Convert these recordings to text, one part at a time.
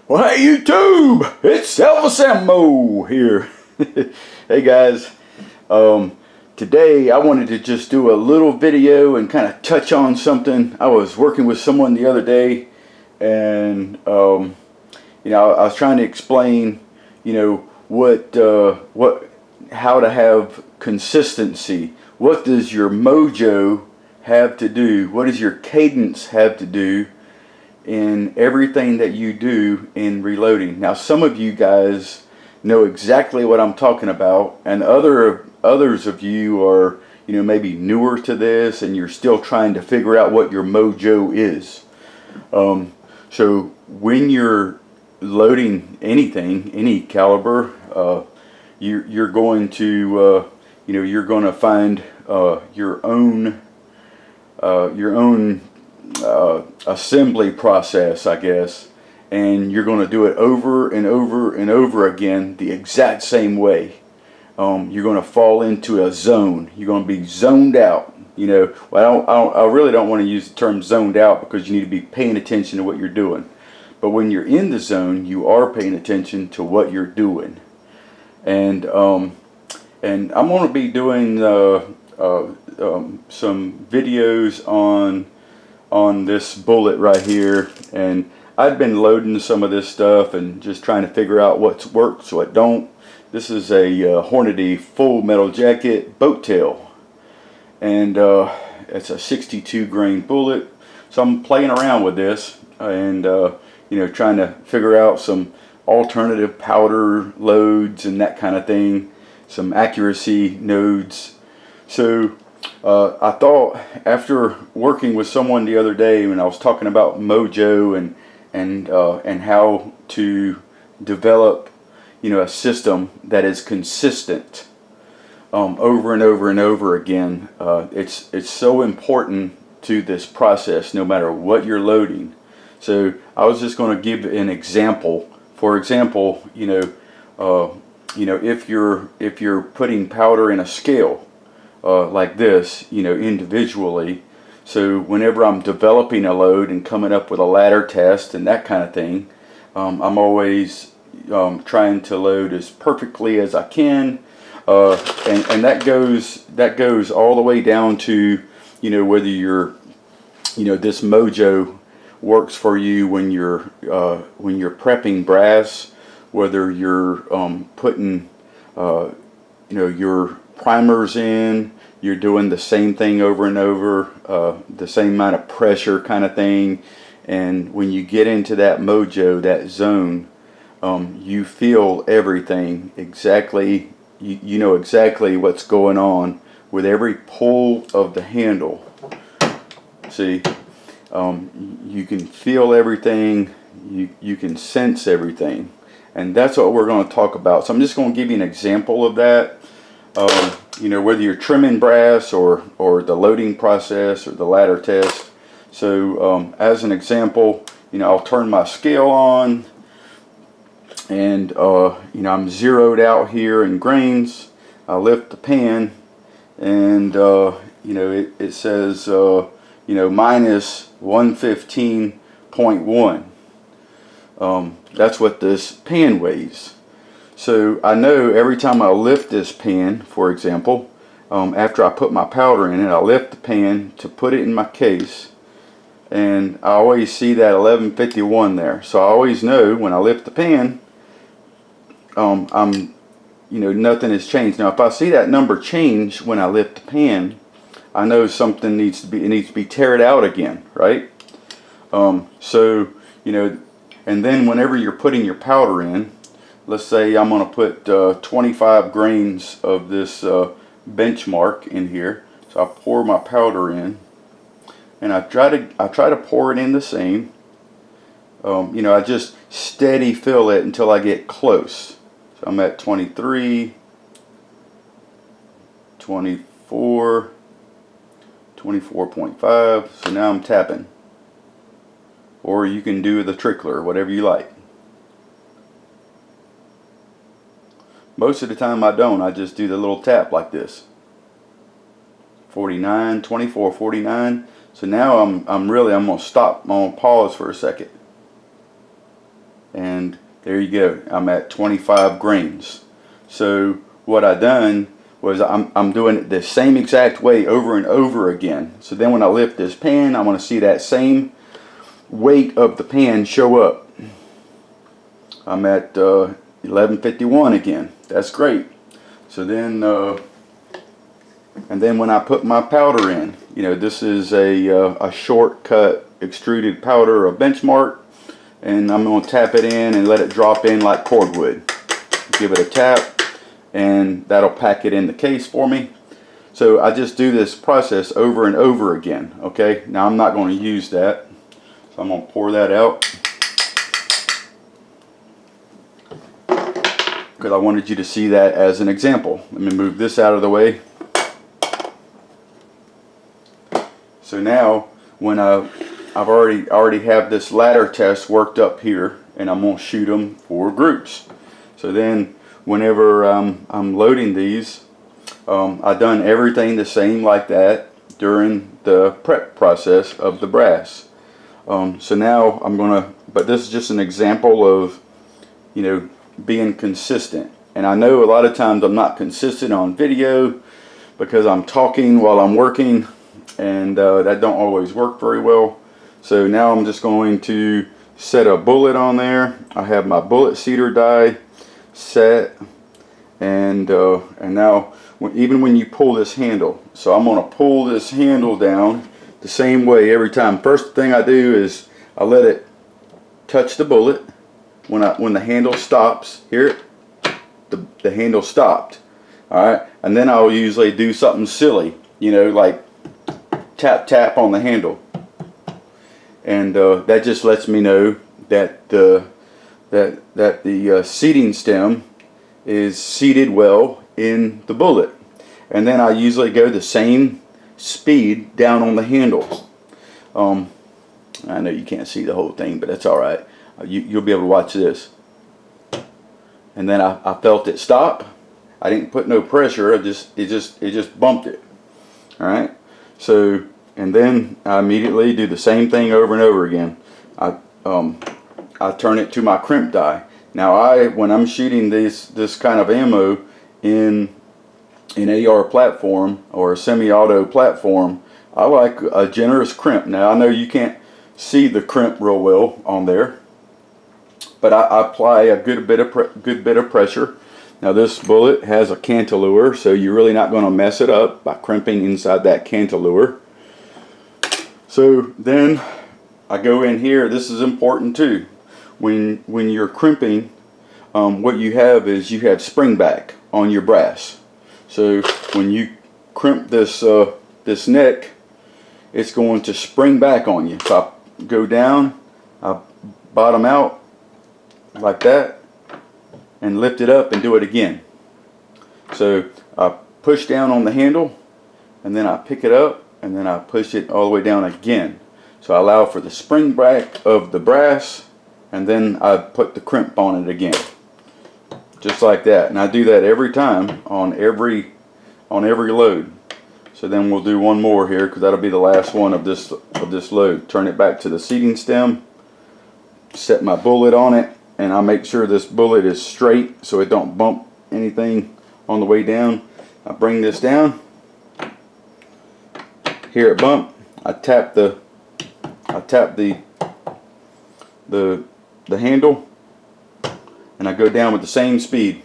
Well, hey YouTube, it's Elvis Ammo here. Hey guys, today I wanted to just do a little video and kind of touch on something. I was working with someone the other day, and I was trying to explain, how to have consistency. What does your mojo have to do? What does your cadence have to do in everything that you do in reloading? Now, some of you guys know exactly what I'm talking about, and others of you are, maybe newer to this, and you're still trying to figure out what your mojo is. So when you're loading anything, any caliber, you're going to, you're going to find your own assembly process, I guess, and you're going to do it over and over and over again the exact same way. You're going to fall into a zone. You're going to be zoned out. I really don't want to use the term zoned out, because you need to be paying attention to what you're doing. But when you're in the zone, you are paying attention to what you're doing. And I'm going to be doing some videos on this bullet right here, and I've been loading some of this stuff and just trying to figure out what works, what don't. This is a Hornady full metal jacket boat tail, and it's a 62 grain bullet. So I'm playing around with this and trying to figure out some alternative powder loads and that kind of thing, some accuracy nodes. So I thought, after working with someone the other day when I was talking about MOJO and how to develop a system that is consistent over and over and over again, it's so important to this process, no matter what you're loading. So I was just going to give an example. For example, if you're putting powder in a scale, like this, individually. So whenever I'm developing a load and coming up with a ladder test and that kind of thing, I'm always trying to load as perfectly as I can, and that goes all the way down to whether you're this mojo works for you when you're prepping brass, whether you're putting your primers in, you're doing the same thing over and over, the same amount of pressure kind of thing. And when you get into that mojo, that zone, you feel everything exactly. You know exactly what's going on with every pull of the handle. See, you can feel everything, you can sense everything, and that's what we're going to talk about. So I'm just going to give you an example of that. Whether you're trimming brass or the loading process or the ladder test. So as an example, I'll turn my scale on, and I'm zeroed out here in grains. I lift the pan, and it says minus 115.1. That's what this pan weighs. So I know every time I lift this pan, for example, after I put my powder in it, I lift the pan to put it in my case, and I always see that 1151 there. So I always know when I lift the pan, nothing has changed. Now if I see that number change when I lift the pan, I know something needs to be teared out again, right? And then whenever you're putting your powder in, let's say I'm going to put 25 grains of this benchmark in here. So I pour my powder in, and I try to pour it in the same. I just steady fill it until I get close. So I'm at 23, 24, 24.5. So now I'm tapping. Or you can do the trickler, whatever you like. Most of the time I don't. I just do the little tap like this. 49, 24, 49. So now I'm going to stop. I'm going to pause for a second. and there you go. I'm at 25 grains. So what I done was I'm doing it the same exact way over and over again. So then when I lift this pan, I want to see that same weight of the pan show up. I'm at 1151 again. That's great. So then and then when I put my powder in, you know, this is a shortcut extruded powder, a benchmark, and I'm going to tap it in and let it drop in like cordwood. Give it a tap, and that'll pack it in the case for me. So I just do this process over and over again. Okay, now I'm not going to use that, so I'm going to pour that out because I wanted you to see that as an example. Let me move this out of the way. So now when I've already have this ladder test worked up here, and I'm going to shoot them for groups. So then whenever I'm loading these, I've done everything the same like that during the prep process of the brass. So now I'm gonna, but this is just an example of, you know, being consistent. And I know a lot of times I'm not consistent on video because I'm talking while I'm working, and that don't always work very well. So now I'm just going to set a bullet on there. I have my bullet seeder die set, and now even when you pull this handle, so I'm going to pull this handle down the same way every time. First thing I do is I let it touch the bullet. When the handle stops, here the handle stopped. Alright, and then I'll usually do something silly, you know, like tap on the handle, and that just lets me know that the seating stem is seated well in the bullet. And then I usually go the same speed down on the handle. I know you can't see the whole thing, but that's alright. You'll be able to watch this. And then I felt it stop. I didn't put no pressure. It just bumped it. Alright. So, and then I immediately do the same thing over and over again. I turn it to my crimp die. Now when I'm shooting this kind of ammo in an AR platform or a semi-auto platform, I like a generous crimp. Now I know you can't see the crimp real well on there, but I apply a good bit of pressure. Now this bullet has a cantilever, so you're really not going to mess it up by crimping inside that cantilever. So then I go in here. This is important too. When you're crimping, what you have is you have spring back on your brass. So when you crimp this this neck, it's going to spring back on you. So I go down, I bottom out like that, and lift it up and do it again. So I push down on the handle, and then I pick it up, and then I push it all the way down again. So I allow for the spring back of the brass, and then I put the crimp on it again, just like that. And I do that every time on every load. So then we'll do one more here, because that'll be the last one of this load. Turn it back to the seating stem, set my bullet on it, and I make sure this bullet is straight so it don't bump anything on the way down. I bring this down, hear it bump, I tap the handle, and I go down with the same speed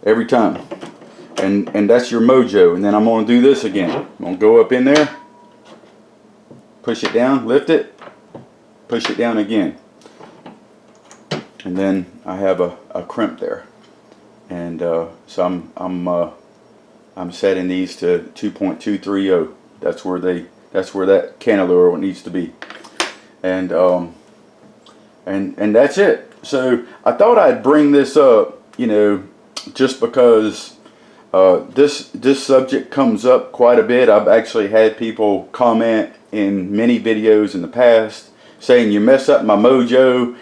every time. And that's your MOJO. And then I'm going to do this again. I'm going to go up in there, push it down, lift it, push it down again, and then I have a crimp there. And so I'm setting these to 2.230. That's where that cantilever needs to be. And that's it. So I thought I'd bring this up, you know, just because this subject comes up quite a bit. I've actually had people comment in many videos in the past saying you mess up my MOJO,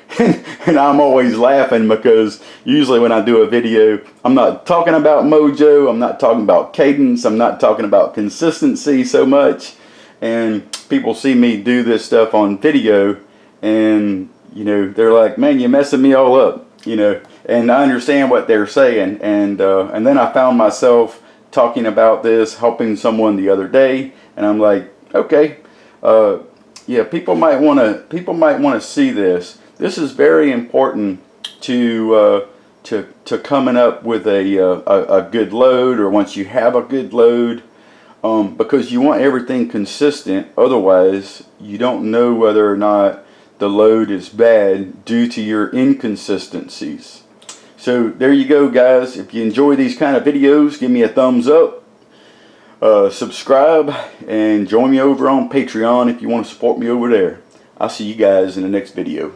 and I'm always laughing because usually when I do a video, I'm not talking about MOJO, I'm not talking about cadence, I'm not talking about consistency so much, and people see me do this stuff on video, and you know, they're like, man, you're messing me all up, you know. And I understand what they're saying, and then I found myself talking about this, helping someone the other day, and I'm like, okay, yeah, people might want to see this. This is very important to coming up with a good load, or once you have a good load, because you want everything consistent. Otherwise, you don't know whether or not the load is bad due to your inconsistencies. So there you go, guys. If you enjoy these kind of videos, give me a thumbs up, subscribe, and join me over on Patreon if you want to support me over there. I'll see you guys in the next video.